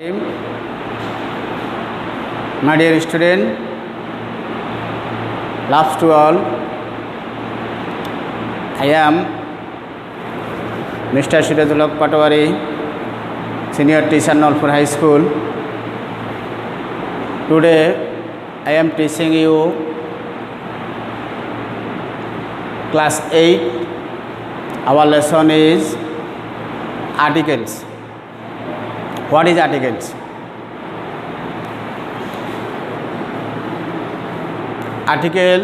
My dear student, loves to all. I am Mr. Shirajul Haq Patwari, Senior Teacher, Nolpur High School. Today, I am teaching you Class 8. Our lesson is articles. What is articles? Article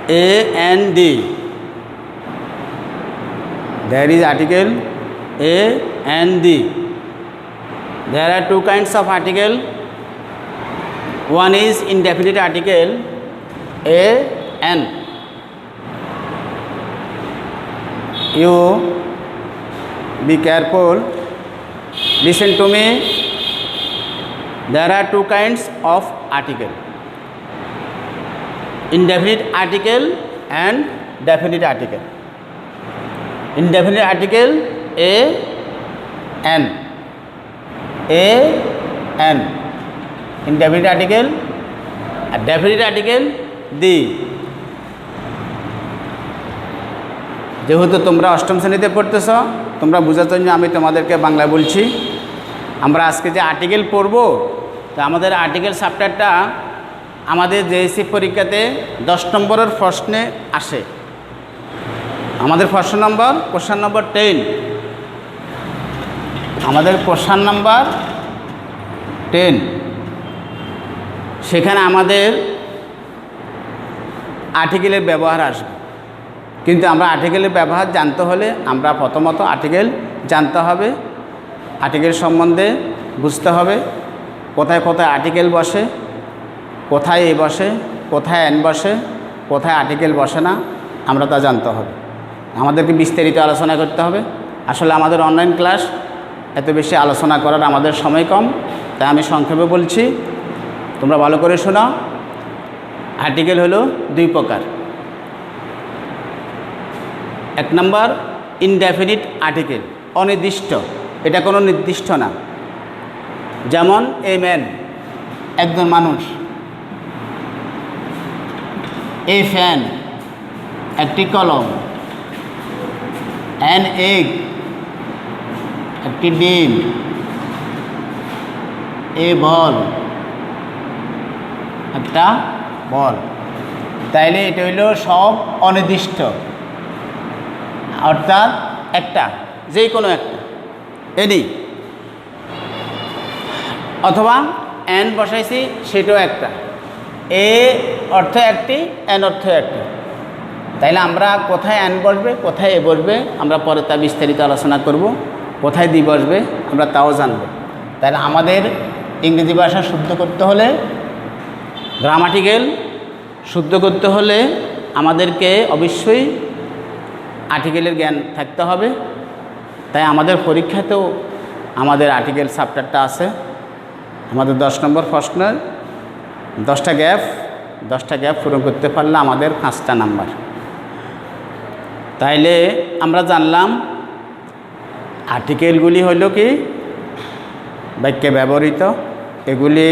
A and D. There is article A and D. There are two kinds of article. One is indefinite article A N. You be careful, listen to me. There are two kinds of article: indefinite article and definite article. Indefinite article A N. A N. Indefinite article, and definite article D. যেহেতু তোমরা অষ্টম শ্রেণীতে পড়তেছ, তোমরা বোঝার জন্য আমি তোমাদেরকে বাংলা বলছি। আমরা আজকে যে আর্টিকেল পড়ব, তো আমাদের আর্টিকেল চ্যাপ্টারটা আমাদের জেএসসি পরীক্ষাতে 10 নম্বরের প্রশ্নে আসে। আমাদের প্রশ্ন নম্বর 10। আমাদের প্রশ্ন নম্বর 10। সেখানে আমাদের আর্টিকেলের ব্যবহার আসবে। কিন্তু আমরা আর্টিকেলের ব্যবহার জানতে হলে আমরা প্রথমত আর্টিকেল জানতে হবে, আর্টিকেল সম্বন্ধে বুঝতে হবে, কোথায় কোথায় আর্টিকেল বসে, কোথায় এ বসে, কোথায় এন বসে, কোথায় আর্টিকেল বসে না, আমরা তা জানতে হবে। আমাদেরকে বিস্তারিত আলোচনা করতে হবে। আসলে আমাদের অনলাইন ক্লাস, এত বেশি আলোচনা করার আমাদের সময় কম, তাই আমি সংক্ষেপে বলছি, তোমরা ভালো করে শোনো। আর্টিকেল হলো দুই প্রকার। এক নম্বর ইনডেফিনিট আর্টিকেল, অনির্দিষ্ট, এটা কোনো নির্দিষ্ট না। যেমন এ ম্যান, একজন মানুষ; এ ফ্যান, একটি কলম; অ্যান এগ, একটি ডিম; এ বল, একটা বল। তাইলে এটা হইল সব অনির্দিষ্ট, অর্থাৎ একটা, যে কোনো একটা, এনি। অথবা এন বসাইছি, সেটাও একটা। এ অর্থ একটি, এন অর্থ একটি। তাইলে আমরা কোথায় এন বসবে, কোথায় এ বসবে, আমরা পরে তা বিস্তারিত আলোচনা করব। কোথায় দি বসবে আমরা তাও জানব। তাহলে আমাদের ইংরেজি ভাষা শুদ্ধ করতে হলে, গ্রামাটিক্যাল শুদ্ধ করতে হলে আমাদেরকে অবশ্যই আর্টিকেলের জ্ঞান থাকতে হবে। তাই আমাদের পরীক্ষাতেও আমাদের আর্টিকেল চ্যাপ্টারটা আছে। আমাদের 10 নম্বর প্রশ্নের 10টা গ্যাপ পূরণ করতে পারলে আমাদের 5টা নাম্বার। তাইলে আমরা জানলাম আর্টিকেলগুলি হইল কি, বাক্যে ব্যবহৃত। এগুলি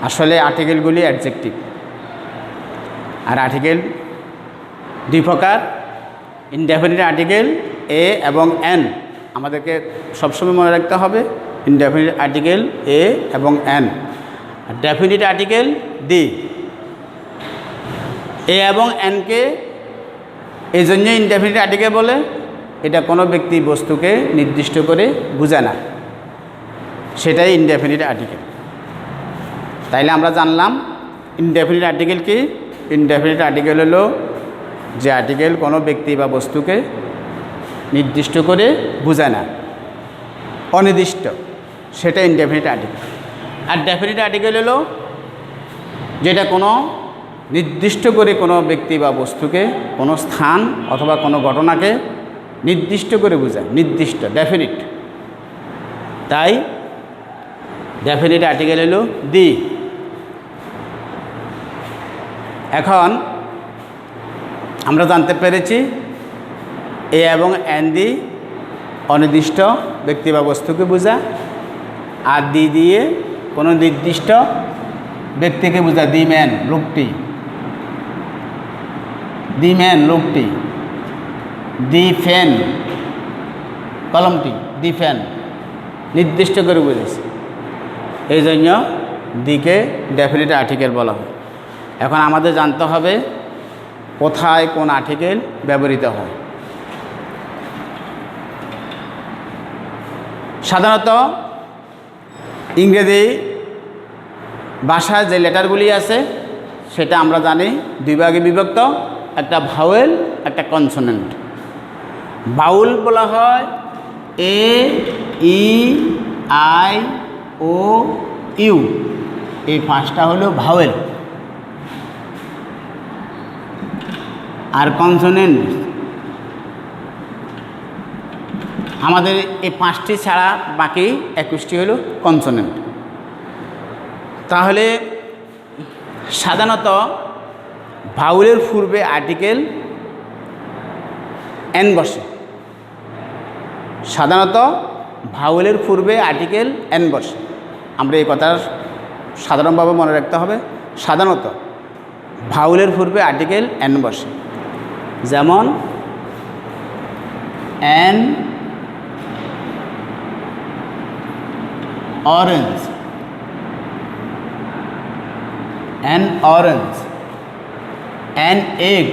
আসলে আর্টিকেলগুলি অ্যাডজেক্টিভ। আর আর্টিকেল দুই প্রকার, ইনডেফিনিট আর্টিকেল এ এবং এন। আমাদেরকে সবসময় মনে রাখতে হবে ইনডেফিনিট আর্টিকেল এ এবং এন, আর ডেফিনিট আর্টিকেল ডি। এ এবং এনকে এই জন্য ইনডেফিনিট আর্টিকেল বলে, এটা কোনো ব্যক্তি বস্তুকে নির্দিষ্ট করে বোঝায় না, সেটাই ইনডেফিনিট আর্টিকেল। তাইলে আমরা জানলাম ইনডেফিনিট আর্টিকেল কি। ইনডেফিনিট আর্টিকেল হলো যে আর্টিকেল কোনো ব্যক্তি বা বস্তুকে নির্দিষ্ট করে বোঝায় না, অনির্দিষ্ট, সেটা ইনডেফিনিট আর্টিকেল। আর ডেফিনিট আর্টিকেল হলো যেটা কোনো নির্দিষ্ট করে কোনো ব্যক্তি বা বস্তুকে, কোনো স্থান অথবা কোনো ঘটনাকে নির্দিষ্ট করে বোঝায়, নির্দিষ্ট, ডেফিনিট। তাই ডেফিনিট আর্টিকেল হলো দি। এখন আমরা জানতে পেরেছি এ এবং এন দি অনির্দিষ্ট ব্যক্তি বা বস্তুকে বোঝা, আর দি দিয়ে কোনো নির্দিষ্ট ব্যক্তিকে বোঝা। দি ম্যান, লোকটি। দি ম্যান, লোকটি। দি ফ্যান, কলমটি। দি ফ্যান নির্দিষ্ট করে বুঝেছে, এই জন্য দিকে ডেফিনিট আর্টিকেল বলা হয়। এখন আমাদের জানতে হবে কোথায় কোন আর্টিকেল ব্যবহৃত হয়। সাধারণত ইংরেজি ভাষায় যে লেটারগুলি আছে সেটা আমরা জানি দুই ভাগে বিভক্ত, একটা ভাওয়েল, একটা কনসোনেন্ট। ভাউল বলা হয় এ, ই, আই, ও, ইউ, এই পাঁচটা হলো ভাওয়েল। আর কনসোনেন্ট আমাদের এই পাঁচটি ছাড়া বাকি 21টি হলো কনসোনেন্ট। তাহলে সাধারণত ভাউলের পূর্বে আর্টিকেল এন বসে। সাধারণত ভাউলের পূর্বে আর্টিকেল এন বসে। আমরা এই কথা সাধারণভাবে মনে রাখতে হবে। সাধারণত ভাউলের পূর্বে আর্টিকেল এন বসে। যেমন an orange, an orange, an egg,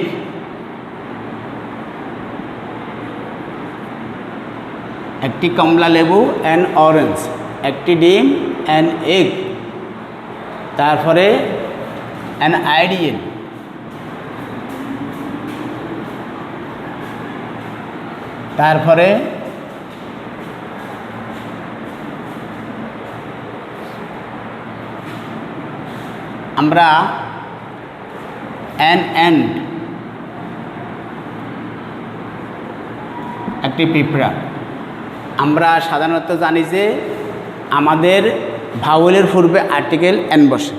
একটি কমলা লেবু, অ্যান অরেঞ্জ, একটি ডিম, অ্যান এগ। তারপরে অ্যান আইডিয়াল, তারপরে আমরা অ্যান এন্ড, একটি পিঁপড়া। আমরা সাধারণত জানি যে আমাদের ভাওয়েলের পূর্বে আর্টিকেল এন বসে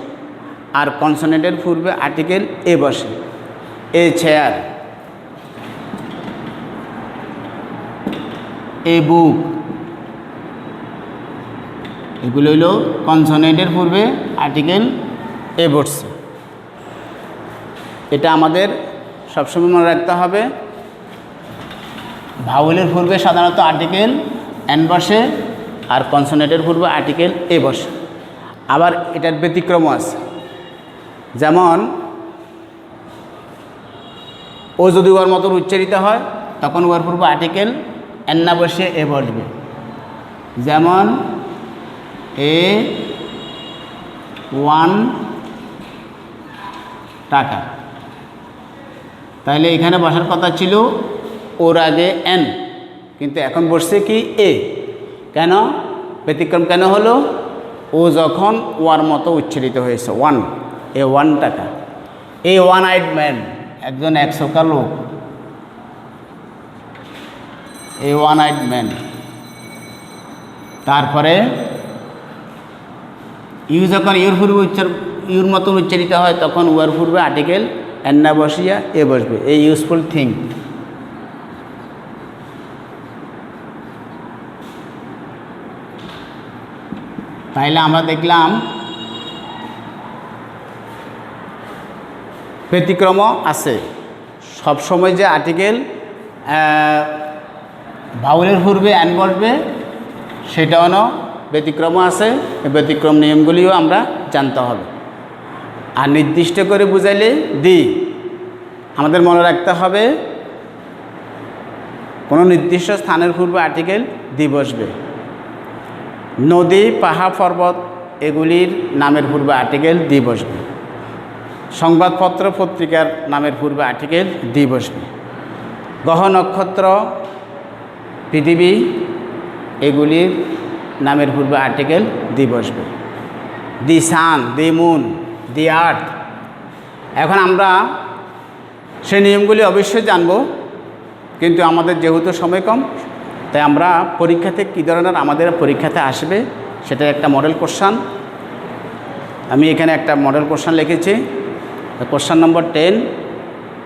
আর কনসোনেন্টের পূর্বে আর্টিকেল এ বসে। এ চেয়ার, এ বুক, এগুলো হইল কনসোনেন্টের পূর্বে আর্টিকেল এ বসছে। এটা আমাদের সবসময় মনে রাখতে হবে। ভাওয়েলের পূর্বে সাধারণত আর্টিকেল এন বসে আর কনসোনেন্টের পূর্বে আর্টিকেল এ বসে। আবার এটার ব্যতিক্রমও আছে। যেমন ও যদি ওর মতন উচ্চারিত হয় তখন ওর পূর্বে আর্টিকেল এন না বসে এ বসবে। যেমন এ 1 টাকা, তাহলে এখানে বসার কথা ছিল ওর আগে এন, কিন্তু এখন বসছে কি এ। কেন ব্যতিক্রম কেন হলো? ও যখন ওয়ার মতো উচ্চারিত হয়েছে 1, এ 1 টাকা। এই ওয়ান আইড ম্যান, একজন একশোকা লোক, এ ওয়ান আইড ম্যান। তারপরে ইউ যখন ইউর পূর্বে ইউর মতন উচ্চারিত হয় তখন ওয়ার পূর্বে আর্টিকেল এন না বসিয়া এ বসবে। এই ইউজফুল থিং। তাইলে আমরা দেখলাম ব্যতিক্রমও আছে। সবসময় যে আর্টিকেল ভাওয়েলের পূর্বে এন বসবে সেটাও না, ব্যতিক্রমও আছে। ব্যতিক্রম নিয়মগুলিও আমরা জানতে হবে। আর নির্দিষ্ট করে বুঝাইলে দি, আমাদের মনে রাখতে হবে কোনো নির্দিষ্ট স্থানের পূর্বে আর্টিকেল দি বসবে। নদী, পাহাড়, পর্বত এগুলির নামের পূর্বে আর্টিকেল দি বসবে। সংবাদপত্র, পত্রিকার নামের পূর্বে আর্টিকেল দি বসবে। গ্রহ, নক্ষত্র, পৃথিবী এগুলির নামের পূর্বে আর্টিকেল দি বসবে। দি সান, দি মুন, দি আর্থ। এখন আমরা সেই নিয়মগুলি অবশ্যই জানব, কিন্তু আমাদের যেহেতু সময় কম তাই আমরা পরীক্ষাতে কী ধরনের আমাদের পরীক্ষাতে আসবে সেটা একটা মডেল কোশ্চান। আমি এখানে একটা মডেল কোশ্চান লিখেছি, কোশ্চান নম্বর 10।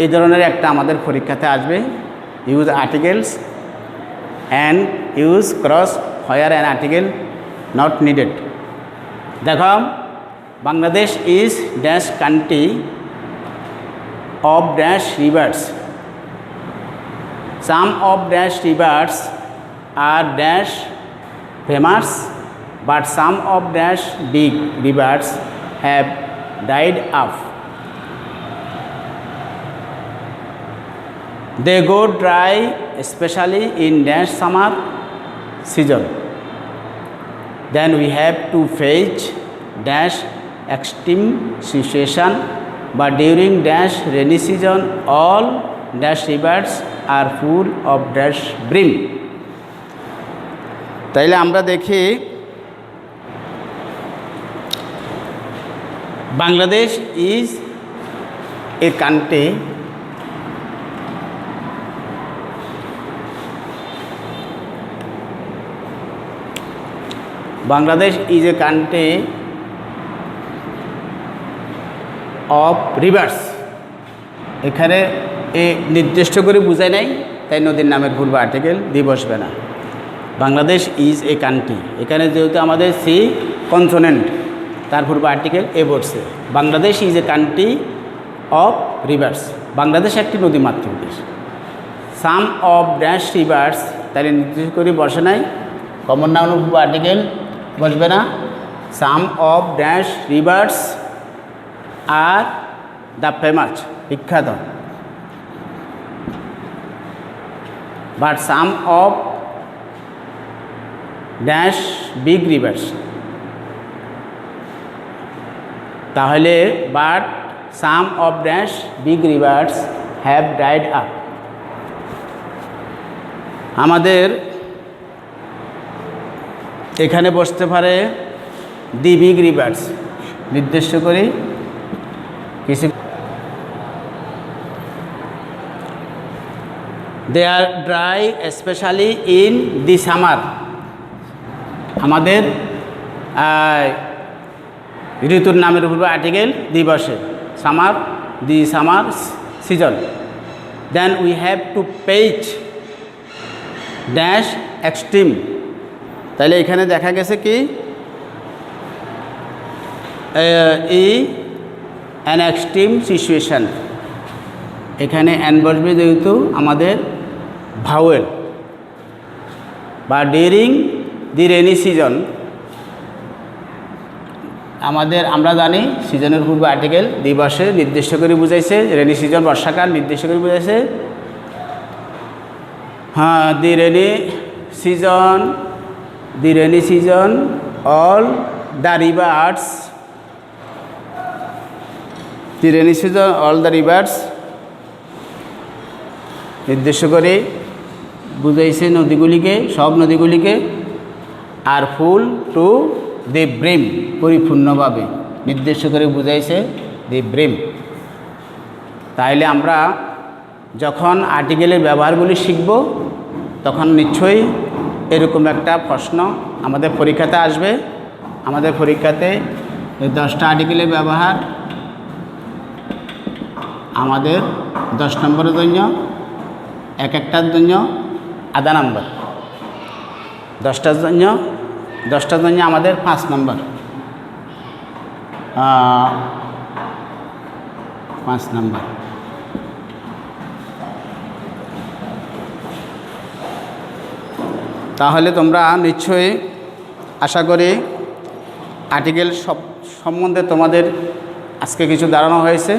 এই ধরনের একটা আমাদের পরীক্ষাতে আসবে। Use articles and use cross where an article not needed. দেখো Bangladesh is dash country of dash rivers. Some of dash rivers are dash famous, but some of dash big rivers have died off. They go dry, especially in dash summer season. Then we have to face dash extreme situation, but during dash rainy season, all dash rivers are full of dash brim. তাইলে আমরা দেখি Bangladesh is a country Bangladesh is a country of rivers. এখানে এ নির্দিষ্ট করে বুঝায় নাই, তাই নদীর নামের পূর্ব আর্টিকেল দিয়ে বসবে না। বাংলাদেশ ইজ এ কান্ট্রি, এখানে যেহেতু আমাদের সি কনসোনেন্ট, তার পূর্ব আর্টিকেল এ বসছে। Bangladesh is a country of rivers, Bangladesh একটি নদী মাতৃক দেশ। সাম অফ ড্যাশ রিভার্স, তাহলে নির্দিষ্ট করে বসে নাই, কমন নাউন পূর্ব আর্টিকেল বসবে না। Some of dash rivers are the famous, বিখ্যাত। But some of dash big rivers, তাহলে but some of dash big rivers have died up. আমাদের এখানে বসতে পারে দি বিগ রিভার্স, নির্দিষ্ট করি কিছু। They are dry specially in the summer, আমাদের ঋতুর নামের উপর আর্টিকেল দি বসে, summer, the summer season. Then we have to page dash extreme, তাহলে এখানে দেখা গেছে কি অ্যান এক্সট্রিম সিচুয়েশান, এখানে অ্যান বসবে যেহেতু আমাদের ভাওয়েল। বা ডিউরিং দি রেনি সিজন, আমাদের আমরা জানি সিজনের পূর্বে আর্টিকেল দিবসে নির্দিষ্ট করে বুঝাইছে, রেনি সিজন বর্ষাকাল নির্দিষ্ট করে বুঝাইছে। হ্যাঁ, the rainy season all the rivers, the rainy season all the rivers নির্দিষ্ট করে বুঝাইছে নদীগুলিকে, সব নদীগুলিকে। আর ফুল টু দি ব্রিম, পরিপূর্ণভাবে নির্দিষ্ট করে বুঝাইছে দি ব্রিম। তাইলে আমরা যখন আর্টিকেলের ব্যবহারগুলি শিখব, তখন নিশ্চয়ই এরকম একটা প্রশ্ন আমাদের পরীক্ষাতে আসবে। আমাদের পরীক্ষাতে 10টা আর্টিকেলের ব্যবহার আমাদের 10 নম্বরের জন্য, এক একটার জন্য আধা নম্বর, 10টার জন্য আমাদের 5 নম্বর, 5 নম্বর। তাহলে তোমরা নিশ্চয়ই আশা করি আর্টিকেল সম্বন্ধে তোমাদের আজকে কিছু ধারণা হয়েছে।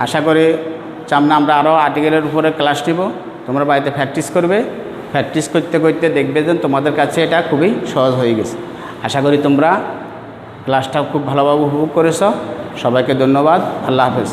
আশা করি সামনে আমরা আরও আর্টিকেলের উপরে ক্লাস নিব, তোমরা বাড়িতে প্র্যাকটিস করবে। প্র্যাকটিস করতে করতে দেখবে যে তোমাদের কাছে এটা খুবই সহজ হয়ে গেছে। আশা করি তোমরা ক্লাসটা খুব ভালোভাবে উপভোগ করেছ। সবাইকে ধন্যবাদ। আল্লাহ হাফেজ।